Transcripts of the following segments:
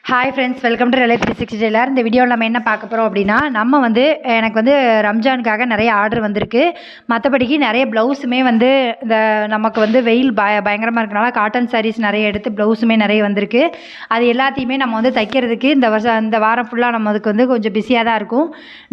Hi friends, welcome to ரிலை 360 tailor. இந்த வீடியோவில் நம்ம என்ன பார்க்க போகிறோம் அப்படின்னா, எனக்கு ரம்ஜானுக்காக நிறைய ஆர்டர் வந்திருக்கு. மற்றபடிக்கு நிறைய ப்ளவுஸுமே இந்த நமக்கு வெயில் பயங்கரமாக இருக்கனால காட்டன் சாரீஸ் நிறைய எடுத்து ப்ளவுஸுமே நிறைய வந்திருக்கு. அது எல்லாத்தையுமே நம்ம தைக்கிறதுக்கு இந்த வாரம் ஃபுல்லாக நம்ம அதுக்கு கொஞ்சம் பிஸியாக தான் இருக்கும்.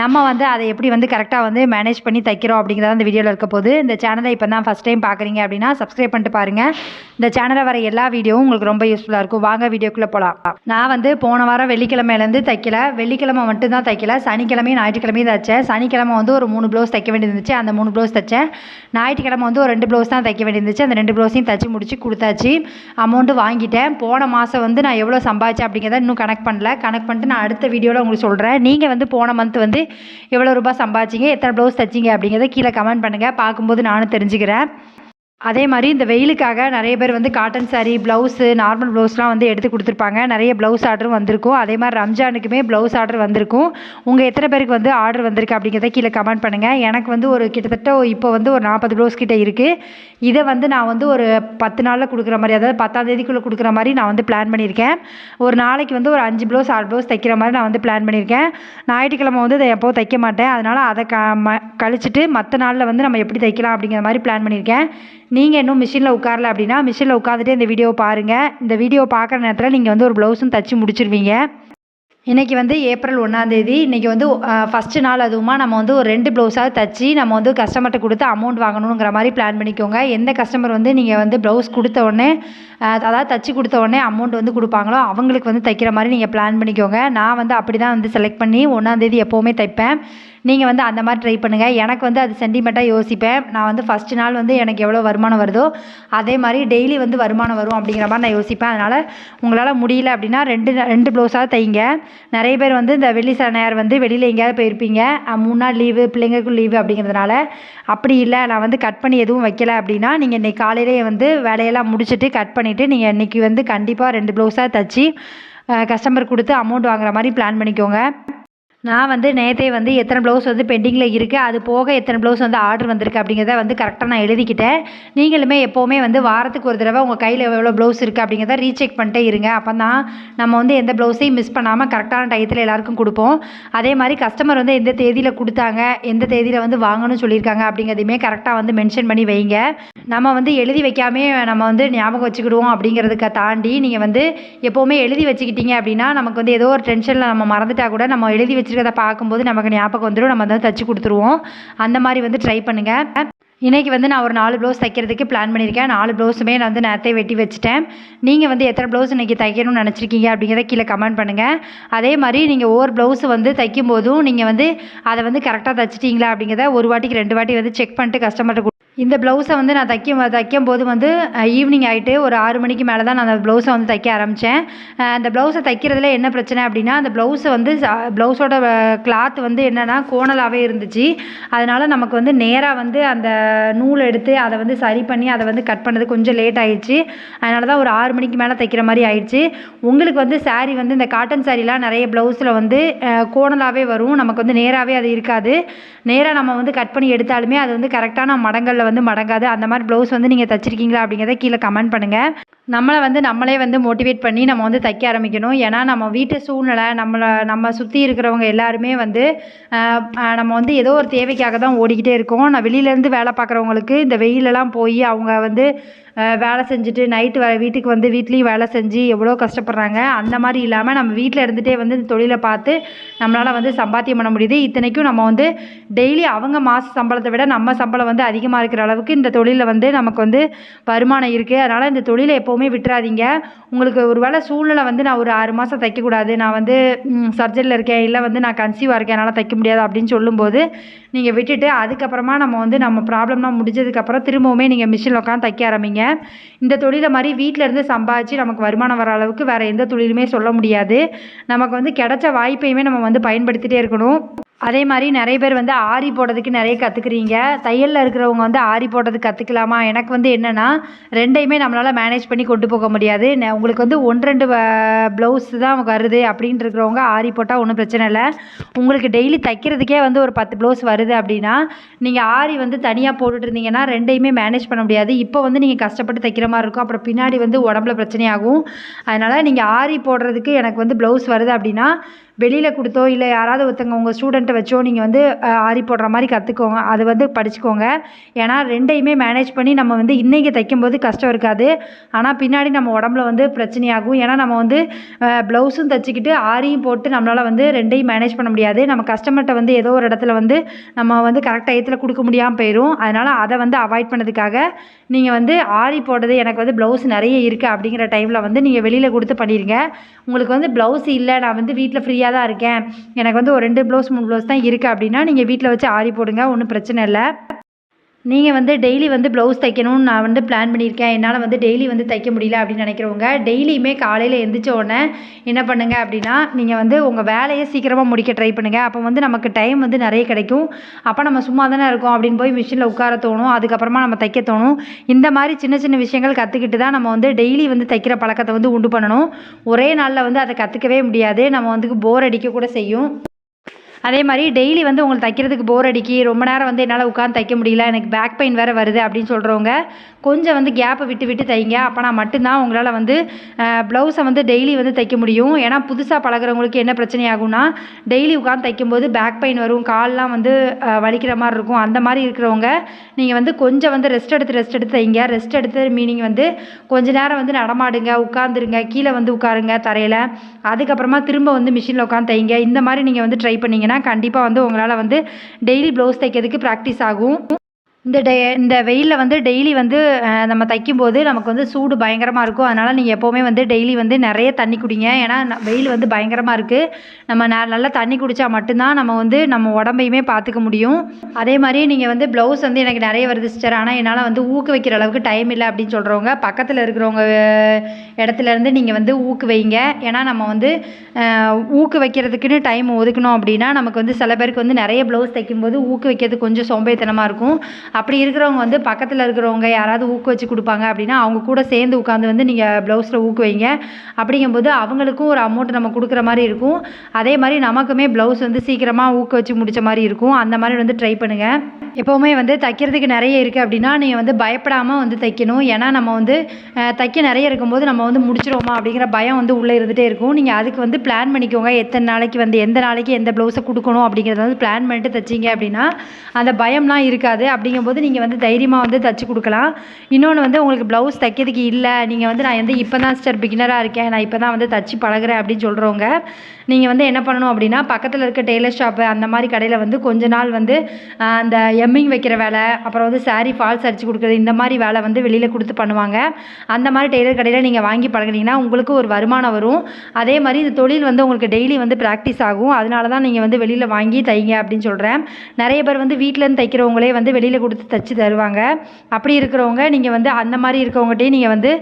நம்ம அதை எப்படி கரெக்டாக மேனேஜ் பண்ணி தைக்கிறோம் அப்படிங்கிறத இந்த வீடியோவில் இருக்க போது. இந்த சேனலை இப்போ தான் ஃபஸ்ட் டைம் பார்க்குறீங்க அப்படின்னா சப்ஸ்கிரைப் பண்ணிட்டு பாருங்கள். இந்த சேனலில் வர எல்லா வீடியோவும் உங்களுக்கு ரொம்ப யூஸ்ஃபுல்லாக இருக்கும். வாங்க வீடியோக்குள்ளே போகலாம். நான் போன வாரம் வெள்ளிக்கிழமையிலேருந்து தைக்கல. வெள்ளிக்கிழமை மட்டும்தான் தைக்கல, சனிக்கிழமையும் ஞாயிற்றுக்கிழமையும் தைச்சேன். சனிக்கிழமை ஒரு 3 ப்ளவுஸ் தைக்க வேண்டியிருந்துச்சு, அந்த 3 ப்ளவுஸ் தைச்சேன். ஞாயிற்றுக்கிழமை ஒரு 2 ப்ளவுஸ் தான் தைக்க வேண்டியிருந்துச்சு, அந்த 2 ப்ளவுஸையும் தைச்சி முடிச்சு கொடுத்தாச்சு. அமௌண்ட்டு வாங்கிட்டேன். போன மாதம் நான் எவ்வளோ சம்பாதிச்சேன் அப்படிங்கிறத இன்னும் கணக்கு பண்ணிட்டு நான் அடுத்த வீடியோவில் உங்களுக்கு சொல்கிறேன். நீங்கள் போன மந்த் எவ்வளோ ரூபாய் சம்பாதிச்சிங்க, எத்தனை ப்ளவுஸ் தைச்சிங்க அப்படிங்கிறத கீழே கமெண்ட் பண்ணுங்கள். பார்க்கும்போது நானும் தெரிஞ்சுக்கிறேன். அதே மாதிரி இந்த வெயிலுக்காக நிறைய பேர் காட்டன் சாரீ, ப்ளவுஸு, நார்மல் ப்ளவுஸ்லாம் எடுத்து கொடுத்துருப்பாங்க. நிறைய ப்ளவுஸ் ஆர்டரும் வந்திருக்கும். அதே மாதிரி ரம்ஜானுக்குமே ப்ளவுஸ் ஆர்டர் வந்திருக்கும். உங்கள் எத்தனை பேருக்கு ஆர்டர் வந்திருக்கு அப்படிங்கிறத கீழே கமெண்ட் பண்ணுங்கள். எனக்கு ஒரு கிட்டத்தட்ட இப்போ ஒரு 40 ப்ளவுஸ் கிட்டே இருக்குது. இதை நான் ஒரு 10 நாளில் கொடுக்குற மாதிரி, அதாவது 10ஆம் தேதிக்குள்ளே கொடுக்குற மாதிரி நான் பிளான் பண்ணியிருக்கேன். ஒரு நாளைக்கு ஒரு 5 ப்ளவுஸ் 6 ப்ளவுஸ் தைக்கிற மாதிரி நான் பிளான் பண்ணியிருக்கேன். ஞாயிற்றுக்கிழமை இதை எப்போது தைக்க மாட்டேன். அதனால் அதை கழிச்சிட்டு மற்ற நாளில் நம்ம எப்படி தைக்கலாம் அப்படிங்கிற மாதிரி பிளான் பண்ணியிருக்கேன். நீங்கள் இன்னும் மிஷினில் உட்காரல அப்படின்னா மிஷினில் உட்காந்துட்டு இந்த வீடியோ பாருங்கள். இந்த வீடியோ பார்க்குற நேரத்தில் நீங்கள் ஒரு ப்ளவுஸும் தைச்சி முடிச்சிருவீங்க. இன்றைக்கி ஏப்ரல் 1ஆம் தேதி. இன்றைக்கி ஃபஸ்ட்டு நாள். அதுவுமா நம்ம ஒரு 2 ப்ளவுஸாவது தைச்சி நம்ம கஸ்டமர்கிட்ட கொடுத்து அமௌண்ட் வாங்கணுங்கிற மாதிரி பிளான் பண்ணிக்கோங்க. எந்த கஸ்டமர் நீங்கள் ப்ளவுஸ் கொடுத்த உடனே, அதாவது தைச்சி கொடுத்த உடனே அமௌண்ட் கொடுப்பாங்களோ அவங்களுக்கு தைக்கிற மாதிரி நீங்கள் பிளான் பண்ணிக்கோங்க. நான் அப்படி தான் செலக்ட் பண்ணி 1ஆம் தேதி எப்போவுமே தைப்பேன். நீங்கள் அந்த மாதிரி ட்ரை பண்ணுங்கள். எனக்கு அது சென்டிமெண்ட்டாக யோசிப்பேன். நான் ஃபஸ்ட்டு நாள் எனக்கு எவ்வளோ வருமானம் வருதோ அதே மாதிரி டெய்லி வருமானம் வரும் அப்படிங்கிற மாதிரி நான் யோசிப்பேன். அதனால் உங்களால் முடியல அப்படின்னா 2 ப்ளவுஸாவது தைங்க. நிறைய பேர் இந்த வெள்ளி சனியார் வெளியில் எங்கேயாவது போயிருப்பீங்க, 3 நாள் லீவு, பிள்ளைங்களுக்கும் லீவு அப்படிங்கிறதுனால. அப்படி இல்லை, நான் கட் பண்ணி எதுவும் வைக்கல அப்படின்னா நீங்கள் இன்றைக்கி காலையிலே வேலையெல்லாம் முடிச்சுட்டு கட் பண்ணிவிட்டு நீங்கள் இன்றைக்கி கண்டிப்பாக 2 ப்ளவுஸாக தைச்சி கஸ்டமர் கொடுத்து அமௌண்ட் வாங்குற மாதிரி பிளான் பண்ணிக்கோங்க. நான் நேற்றே எத்தனை ப்ளவுஸ் பெண்டிங்கில் இருக்குது, அது போக எத்தனை ப்ளவுஸ் ஆர்டர் வந்திருக்கு அப்படிங்கிறத கரெக்டாக நான் எழுதிக்கிட்டேன். நீங்களுமே எப்போவுமே வாரத்துக்கு ஒரு தடவை உங்கள் கையில் எவ்வளோ ப்ளவுஸ் இருக்குது அப்படிங்கிறத ரீசெக் பண்ணிட்டே இருங்க. அப்போ தான் நம்ம எந்த ப்ளவுஸையும் மிஸ் பண்ணாமல் கரெக்டான டயத்தில் எல்லாருக்கும் கொடுப்போம். அதே மாதிரி கஸ்டமர் எந்த தேதியில் கொடுத்தாங்க, எந்த தேதியில் வாங்கணும்னு சொல்லியிருக்காங்க அப்படிங்கிறதையுமே கரெக்டாக மென்ஷன் பண்ணி வைங்க. நம்ம எழுதி வைக்காமே நம்ம ஞாபகம் வச்சுக்கிடுவோம் அப்படிங்கிறதுக்கு தாண்டி நீங்கள் எப்போவுமே எழுதி வச்சுக்கிட்டீங்க அப்படின்னா நமக்கு ஏதோ ஒரு டென்ஷனில் நம்ம மறந்துட்டா கூட நம்ம எழுதி வச்சுருக்கதை பார்க்கும்போது நமக்கு ஞாபகம் வந்துடும், நம்ம தைச்சி கொடுத்துருவோம். அந்த மாதிரி ட்ரை பண்ணுங்கள். இன்றைக்கி நான் ஒரு 4 ப்ளவுஸ் தைக்கிறதுக்கு பிளான் பண்ணியிருக்கேன். 4 ப்ளவுஸுமே நான் நேரத்தை வெட்டி வச்சுட்டேன். நீங்கள் எத்தனை ப்ளவுஸ் இன்றைக்கி தைக்கணும்னு நினச்சிருக்கீங்க அப்படிங்கிறத கீழே கமெண்ட் பண்ணுங்கள். அதே மாதிரி நீங்கள் ஒவ்வொரு ப்ளவுஸு தைக்கும் போதும் நீங்கள் அதை கரெக்டாக தைச்சிட்டிங்களா அப்படிங்கிறத ஒரு வாட்டிக்கு 2 வாட்டி செக் பண்ணிட்டு கஸ்டமர்கிட்ட. இந்த ப்ளவுஸை நான் தைக்கும் போது ஈவினிங் ஆகிட்டு ஒரு 6 மணிக்கு மேலே தான் நான் அந்த ப்ளவுஸை தைக்க ஆரம்பித்தேன். அந்த ப்ளவுஸை தைக்கிறதுல என்ன பிரச்சனை அப்படின்னா, அந்த ப்ளவுஸை ப்ளவுஸோட கிளாத் என்னென்னா கோணலாகவே இருந்துச்சு. அதனால் நமக்கு நேராக அந்த நூல் எடுத்து அதை சரி பண்ணி அதை கட் பண்ணது கொஞ்சம் லேட் ஆகிடுச்சு. அதனால தான் ஒரு 6 மணிக்கு மேலே தைக்கிற மாதிரி ஆயிடுச்சு. உங்களுக்கு சாரீ இந்த காட்டன் சாரீலாம் நிறைய ப்ளவுஸில் கோணலாகவே வரும், நமக்கு நேராகவே அது இருக்காது. நேராக நம்ம கட் பண்ணி எடுத்தாலுமே அது கரெக்டான மடங்களில் மடங்காது. அந்த மாதிரி ப்ளவுஸ் நீங்கள் தைச்சிருக்கீங்களா அப்படிங்கிறத கீழே கமெண்ட் பண்ணுங்கள். நம்மளை நம்மளே மோட்டிவேட் பண்ணி நம்ம தைக்க ஆரம்பிக்கணும். ஏன்னா நம்ம வீட்டு சூழ்நிலை, நம்ம சுற்றி இருக்கிறவங்க எல்லாருமே நம்ம ஏதோ ஒரு தேவைக்காக தான் ஓடிக்கிட்டே இருக்கோம். நான் வெளியிலேருந்து வேலை பார்க்குறவங்களுக்கு இந்த வெயிலெல்லாம் போய் அவங்க வேலை செஞ்சுட்டு நைட்டு வீட்டுக்கு வீட்லேயும் வேலை செஞ்சு எவ்வளோ கஷ்டப்படுறாங்க. அந்த மாதிரி இல்லாமல் நம்ம வீட்டில் இருந்துகிட்டே இந்த தொழிலை பார்த்து நம்மளால் சம்பாத்தியம் பண்ண முடியுது. இத்தனைக்கும் நம்ம டெய்லி அவங்க மாத சம்பளத்தை விட நம்ம சம்பளம் அதிகமாக இருக்கிற அளவுக்கு இந்த தொழிலில் நமக்கு வருமானம் இருக்குது. அதனால் இந்த தொழிலை எப்போவுமே விட்டுறாதீங்க. உங்களுக்கு ஒரு வேளை சூழ்நிலை நான் ஒரு 6 மாதம் தைக்கக்கூடாது, நான் சர்ஜரியில் இருக்கேன், இல்லை நான் கன்சீவாக இருக்கேன், என்னால் தைக்க முடியாது அப்படின்னு சொல்லும்போது நீங்கள் விட்டுட்டு அதுக்கப்புறமா நம்ம ப்ராப்ளம்லாம் முடிஞ்சதுக்கப்புறம் திரும்பவுமே நீங்கள் மிஷினில் உட்காந்து தைக்க ஆரம்பிங்க. இந்த தொழிலை மாதிரி வீட்டில் இருந்து சம்பாதிச்சு நமக்கு வருமானம் வர அளவுக்கு வேறு எந்த தொழிலுமே சொல்ல முடியாது. நமக்கு கிடைச்ச வாய்ப்பையுமே நம்ம பயன்படுத்திகிட்டே இருக்கணும். அதே மாதிரி நிறைய பேர் வந்து ஆரி போடுறதுக்கு நிறைய கற்றுக்குறீங்க. தையலில் இருக்கிறவங்க வந்து ஆரி போடுறதுக்கு கற்றுக்கலாமா? எனக்கு வந்து என்னென்னா, 2யுமே நம்மளால் மேனேஜ் பண்ணி கொண்டு போக முடியாது. உங்களுக்கு வந்து 1, 2 ப்ளவுஸ் தான் வருது அப்படின்னு இருக்கிறவங்க ஆரி போட்டால் ஒன்றும் பிரச்சனை இல்லை. உங்களுக்கு டெய்லி தைக்கிறதுக்கே வந்து ஒரு 10 ப்ளவுஸ் வருது அப்படின்னா, நீங்கள் ஆரி வந்து தனியாக போட்டுட்டு இருந்தீங்கன்னா 2யுமே மேனேஜ் பண்ண முடியாது. இப்போ வந்து நீங்கள் கஷ்டப்பட்டு தைக்கிற மாதிரி இருக்கும். அப்புறம் பின்னாடி வந்து உடம்புல பிரச்சனையாகும். அதனால் நீங்கள் ஆரி போடுறதுக்கு எனக்கு வந்து ப்ளவுஸ் வருது அப்படின்னா, வெளியில் கொடுத்தோ இல்லை யாராவது ஒருத்தங்க உங்கள் ஸ்டூடெண்ட்டை வச்சோ நீங்கள் வந்து ஆரி போடுற மாதிரி கற்றுக்கோங்க. அது வந்து படிச்சுக்கோங்க. ஏன்னா 2யுமே மேனேஜ் பண்ணி நம்ம வந்து இன்றைக்கி தைக்கும்போது கஷ்டம் இருக்காது. ஆனால் பின்னாடி நம்ம உடம்புல வந்து பிரச்சனையாகும். ஏன்னா நம்ம வந்து ப்ளவுஸும் தைச்சிக்கிட்டு ஆரியும் போட்டு நம்மளால் வந்து 2யும் மேனேஜ் பண்ண முடியாது. நம்ம கஸ்டமர்கிட்ட வந்து ஏதோ ஒரு இடத்துல வந்து நம்ம வந்து கரெக்ட் டயத்தில் கொடுக்க முடியாமல் போயிடும். அதனால் அதை வந்து அவாய்ட் பண்ணதுக்காக நீங்கள் வந்து ஆரி போடுறது எனக்கு வந்து ப்ளவுஸ் நிறைய இருக்குது அப்படிங்கிற டைமில் வந்து நீங்கள் வெளியில் கொடுத்து பண்ணிடுங்க. உங்களுக்கு வந்து ப்ளவுஸ் இல்லை, நான் வந்து வீட்டில் ஃப்ரீயாக தான் இருக்கேன், எனக்கு வந்து ஒரு 2 ப்ளவுஸ் 3 ப்ளவுஸ் தான் இருக்குது அப்படின்னா நீங்கள் வீட்டில் வச்சு ஆரி போடுங்க, ஒன்றும் பிரச்சனை இல்லை. நீங்கள் வந்து டெய்லி வந்து ப்ளவுஸ் தைக்கணும்னு நான் வந்து பிளான் பண்ணியிருக்கேன், என்னால் வந்து டெய்லி வந்து தைக்க முடியல அப்படின்னு நினைக்கிறவங்க, டெய்லியுமே காலையில் எழுந்திரிச்ச உடனே என்ன பண்ணுங்கள் அப்படின்னா, நீங்கள் வந்து உங்கள் வேலையை சீக்கிரமாக முடிக்க ட்ரை பண்ணுங்கள். அப்போ வந்து நமக்கு டைம் வந்து நிறைய கிடைக்கும். அப்போ நம்ம சும்மா தானே இருக்கோம் அப்படின்னு போய் மிஷினில் உட்கார தோணும். அதுக்கப்புறமா நம்ம தைக்க தோணும். இந்த மாதிரி சின்ன சின்ன விஷயங்கள் கற்றுக்கிட்டு தான் நம்ம வந்து டெய்லி வந்து தைக்கிற பழக்கத்தை வந்து உண்டு பண்ணணும். ஒரே நாளில் வந்து அதை கற்றுக்கவே முடியாது. நம்ம வந்து போர் அடிக்க கூட செய்யும். அதே மாதிரி டெய்லி வந்து உங்களுக்கு தைக்கிறதுக்கு போர் அடிக்கி, ரொம்ப நேரம் வந்து என்னால் உட்காந்து தைக்க முடியல, எனக்கு பேக் பெயின் வேறு வருது அப்படின்னு சொல்கிறவங்க கொஞ்சம் வந்து கேப்பை விட்டு விட்டு தைங்க. அப்போனா மட்டும்தான் உங்களால் வந்து ப்ளவுஸை வந்து டெய்லி வந்து தைக்க முடியும். ஏன்னா புதுசாக பழகிறவங்களுக்கு என்ன பிரச்சனை ஆகும்னா, டெய்லி உட்காந்து தைக்கும்போது பேக் பெயின் வரும், கால்லாம் வந்து வலிக்கிற மாதிரி இருக்கும். அந்த மாதிரி இருக்கிறவங்க நீங்கள் வந்து கொஞ்சம் வந்து ரெஸ்ட் எடுத்து தைங்க. ரெஸ்ட் எடுத்து மீனிங் வந்து கொஞ்ச நேரம் வந்து நடமாடுங்க, உட்காந்துருங்க, கீழே வந்து உட்காருங்க தரையில். அதுக்கப்புறமா திரும்ப வந்து மிஷினில் உட்காந்து தைங்க. இந்த மாதிரி நீங்கள் வந்து ட்ரை பண்ணிங்கன்னா கண்டிப்பாக வந்து உங்களால் வந்து டெய்லி ப்ளவுஸ் தைக்கிறதுக்கு ப்ராக்டிஸ் ஆகும். இந்த வெயிலில் வந்து டெய்லி வந்து நம்ம தைக்கும்போது நமக்கு வந்து சூடு பயங்கரமாக இருக்கும். அதனால் நீங்கள் எப்போவுமே வந்து டெய்லி வந்து நிறைய தண்ணி குடிங்க. ஏன்னா வெயில் வந்து பயங்கரமாக இருக்குது. நம்ம நல்லா தண்ணி குடித்தா மட்டும்தான் நம்ம வந்து நம்ம உடம்பையுமே பார்த்துக்க முடியும். அதே மாதிரி நீங்கள் வந்து ப்ளவுஸ் வந்து எனக்கு நிறைய வருது சிஸ்டர், ஆனால் என்னால் வந்து ஊக்குவிக்கிற அளவுக்கு டைம் இல்லை அப்படின்னு சொல்கிறவங்க பக்கத்தில் இருக்கிறவங்க இடத்துலேருந்து நீங்கள் வந்து ஊக்குவிங்க. ஏன்னா நம்ம வந்து ஊக்குவிக்கிறதுக்குன்னு டைம் ஒதுக்கணும் அப்படின்னா நமக்கு வந்து சில பேருக்கு வந்து நிறைய ப்ளவுஸ் தைக்கும்போது ஊக்குவிக்கிறது கொஞ்சம் சோம்பேறித்தனமாக இருக்கும். அப்படி இருக்கிறவங்க வந்து பக்கத்தில் இருக்கிறவங்க யாராவது ஊக்குவிச்சு கொடுப்பாங்க அப்படின்னா அவங்க கூட சேர்ந்து உட்காந்து வந்து நீங்கள் ப்ளவுஸில் ஊக்குவிங்க. அப்படிங்கும்போது அவங்களுக்கும் ஒரு அமௌண்ட் நம்ம கொடுக்குற மாதிரி இருக்கும். அதே மாதிரி நமக்குமே ப்ளவுஸ் வந்து சீக்கிரமாக ஊக்குவிச்சு முடித்த மாதிரி இருக்கும். அந்த மாதிரி வந்து ட்ரை பண்ணுங்கள். எப்போவுமே வந்து தைக்கிறதுக்கு நிறைய இருக்குது அப்படின்னா நீங்கள் வந்து பயப்படாமல் வந்து தைக்கணும். ஏன்னா நம்ம வந்து தைக்க நிறைய இருக்கும்போது நம்ம வந்து முடிச்சிடுவோமா அப்படிங்கிற பயம் வந்து உள்ளே இருந்துகிட்டே இருக்கும். நீங்கள் அதுக்கு வந்து பிளான் பண்ணிக்கோங்க. எத்தனை நாளைக்கு வந்து எந்த நாளைக்கு எந்த ப்ளவுஸை கொடுக்கணும் அப்படிங்கிறத வந்து பிளான் பண்ணிட்டு தைச்சிங்க அப்படின்னா அந்த பயம்லாம் இருக்காது. அப்படிங்கும்போது நீங்கள் வந்து தைரியமாக வந்து தைச்சி கொடுக்கலாம். இன்னொன்று வந்து உங்களுக்கு ப்ளவுஸ் தைக்கிறதுக்கு இல்லை, நீங்கள் வந்து நான் வந்து இப்போ தான் சிஸ்டர் பிகினராக இருக்கேன், நான் இப்போ தான் வந்து தைச்சி பழகிறேன் அப்படின்னு சொல்கிறவங்க நீங்கள் வந்து என்ன பண்ணணும் அப்படின்னா பக்கத்தில் இருக்க டெய்லர் ஷாப்பு அந்த மாதிரி கடையில் வந்து கொஞ்ச நாள் வந்து அந்த எம்மிங் வைக்கிற வேலை, அப்புறம் வந்து சாரீ ஃபால்ஸ் அடித்து கொடுக்குறது, இந்த மாதிரி வேலை வந்து வெளியில் கொடுத்து பண்ணுவாங்க. அந்த மாதிரி டெய்லர் கடையில் நீங்கள் வாங்கி பழகினீங்கன்னா உங்களுக்கு ஒரு வருமானம் வரும். அதே மாதிரி இந்த தொழில் வந்து உங்களுக்கு டெய்லி வந்து ப்ராக்டிஸ் ஆகும். அதனால தான் நீங்கள் வந்து வெளியில் வாங்கி தைங்க அப்படின்னு சொல்கிறேன். நிறைய பேர் வந்து வீட்டிலேருந்து தைக்கிறவங்களே வந்து வெளியில் கொடுத்து தைச்சி தருவாங்க. அப்படி இருக்கிறவங்க நீங்கள் வந்து அந்த மாதிரி இருக்கவங்ககிட்டே நீங்கள் வந்து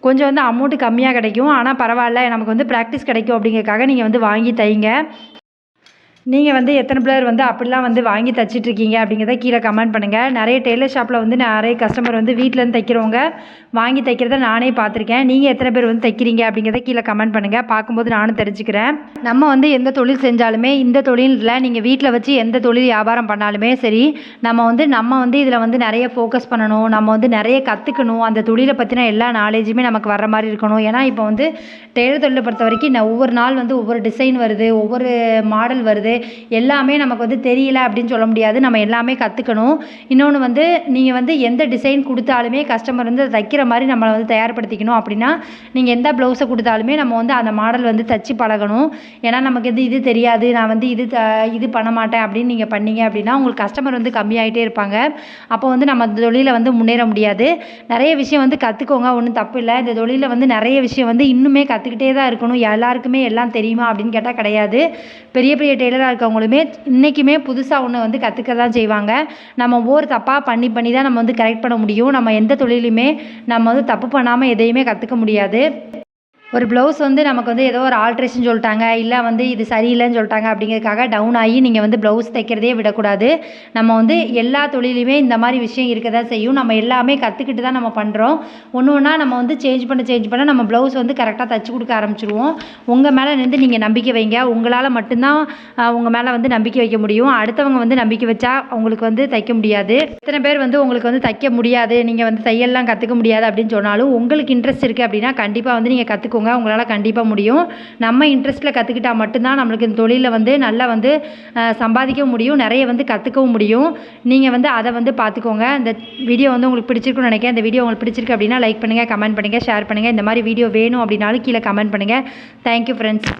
கொஞ்சம் வந்து அமௌண்ட்டு கம்மியாக கிடைக்கும், ஆனால் பரவாயில்ல நமக்கு வந்து ப்ராக்டிஸ் கிடைக்கும் அப்படிங்கிறதுக்காக நீங்கள் வந்து வாங்கி தைங்க. நீங்கள் வந்து எத்தனை பேர் வந்து அப்படிலாம் வந்து வாங்கி தைச்சிட்ருக்கீங்க அப்படிங்கிறத கீழே கமெண்ட் பண்ணுங்கள். நிறைய டெய்லர் ஷாப்பில் வந்து நிறைய கஸ்டமர் வந்து வீட்டிலேருந்து தைக்கிறவங்க வாங்கி தைக்கிறத நானே பார்த்துருக்கேன். நீங்கள் எத்தனை பேர் வந்து தைக்கிறீங்க அப்படிங்கிறத கீழே கமெண்ட் பண்ணுங்கள். பார்க்கும்போது நானும் தெரிஞ்சுக்கிறேன். நம்ம வந்து எந்த தொழில் செஞ்சாலுமே இந்த தொழிலில் நீங்கள் வீட்டில் வச்சு எந்த தொழில் வியாபாரம் பண்ணாலுமே சரி, நம்ம வந்து இதில் வந்து நிறைய ஃபோக்கஸ் பண்ணணும். நம்ம வந்து நிறைய கற்றுக்கணும். அந்த தொழிலை பற்றின எல்லா நாலேஜுமே நமக்கு வர மாதிரி இருக்கணும். ஏன்னா இப்போ வந்து டெய்லர் தொழிலை பொறுத்த வரைக்கும் ஒவ்வொரு நாள் வந்து ஒவ்வொரு டிசைன் வருது, ஒவ்வொரு மாடல் வருது, எல்லாமே நமக்கு வந்து தெரியல அப்படின்னு சொல்ல முடியாது. நம்ம எல்லாமே கற்றுக்கணும். இன்னொன்று வந்து நீங்கள் வந்து எந்த டிசைன் கொடுத்தாலுமே கஸ்டமர் வந்து தைக்கிற மாதிரி நம்மளை வந்து தயார்படுத்திக்கணும். அப்படின்னா நீங்கள் எந்த ப்ளவுஸை கொடுத்தாலுமே நம்ம வந்து அந்த மாடல் வந்து தைச்சி பழகணும். ஏன்னா நமக்கு இது தெரியாது, நான் வந்து இது பண்ண மாட்டேன் அப்படின்னு நீங்கள் பண்ணீங்க அப்படின்னா உங்களுக்கு கஸ்டமர் வந்து கம்மியாகிட்டே இருப்பாங்க. அப்போ வந்து நம்ம இந்த தொழிலில் வந்து முன்னேற முடியாது. நிறைய விஷயம் வந்து கற்றுக்கோங்க, ஒன்றும் தப்பு இல்லை. இந்த தொழிலில் வந்து நிறைய விஷயம் வந்து இன்னுமே கற்றுக்கிட்டே தான் இருக்கணும். எல்லாருக்குமே எல்லாம் தெரியுமா அப்படின்னு கேட்டால் கிடையாது. பெரிய பெரிய டெய்லராக இருக்கவங்களுமே இன்றைக்குமே புதுசாக ஒன்று வந்து கற்றுக்க தான் செய்வாங்க. நம்ம ஒவ்வொரு தப்பாக பண்ணி தான் நம்ம வந்து கரெக்ட் பண்ண முடியும். நம்ம எந்த தொழிலுமே நம்ம வந்து தப்பு பண்ணாமல் எதையுமே கற்றுக்க முடியாது. ஒரு ப்ளவுஸ் வந்து நமக்கு வந்து ஏதோ ஒரு ஆல்ட்ரேஷன் சொல்லிட்டாங்க, இல்லை வந்து இது சரியில்லைன்னு சொல்லிட்டாங்க அப்படிங்கிறதுக்காக டவுன் ஆகி நீங்கள் வந்து ப்ளவுஸ் தைக்கிறதே விடக்கூடாது. நம்ம வந்து எல்லா தொழிலையுமே இந்த மாதிரி விஷயம் இருக்க தான் செய்யும். நம்ம எல்லாமே கற்றுக்கிட்டு தான் நம்ம பண்ணுறோம். ஒன்று ஒன்றா நம்ம வந்து சேஞ்ச் பண்ண நம்ம ப்ளவுஸ் வந்து கரெக்டாக தைச்சி கொடுக்க ஆரம்பிச்சிருவோம். உங்கள் மேலே நின்று நீங்கள் நம்பிக்கை வைங்க. உங்களால் மட்டும்தான் உங்கள் மேலே வந்து நம்பிக்கை வைக்க முடியும். அடுத்தவங்க வந்து நம்பிக்கை வச்சா உங்களுக்கு வந்து தைக்க முடியாது. எத்தனை பேர் வந்து உங்களுக்கு வந்து தைக்க முடியாது, நீங்கள் வந்து தையல்லாம் கற்றுக்க முடியாது அப்படின்னு சொன்னாலும், உங்களுக்கு இன்ட்ரெஸ்ட் இருக்குது அப்படின்னா கண்டிப்பாக வந்து நீங்கள் கற்றுக்கோங்க. உங்களால் கண்டிப்பாக முடியும். நம்ம இன்ட்ரெஸ்ட்டில் கற்றுக்கிட்டால் மட்டும்தான் நம்மளுக்கு இந்த தொழிலில் வந்து நல்லா வந்து சம்பாதிக்கவும் முடியும், நிறைய வந்து கற்றுக்கவும் முடியும். நீங்கள் வந்து அதை வந்து பார்த்துக்கோங்க. இந்த வீடியோ வந்து உங்களுக்கு பிடிச்சிருக்குன்னு நினைக்கிறேன். இந்த வீடியோ உங்களுக்கு பிடிச்சிருக்கு அப்படின்னா லைக் பண்ணுங்கள், கமெண்ட் பண்ணுங்கள், ஷேர் பண்ணுங்கள். இந்த மாதிரி வீடியோ வேணும் அப்படின்னாலும் கீழே கமெண்ட் பண்ணுங்கள். Thank you friends.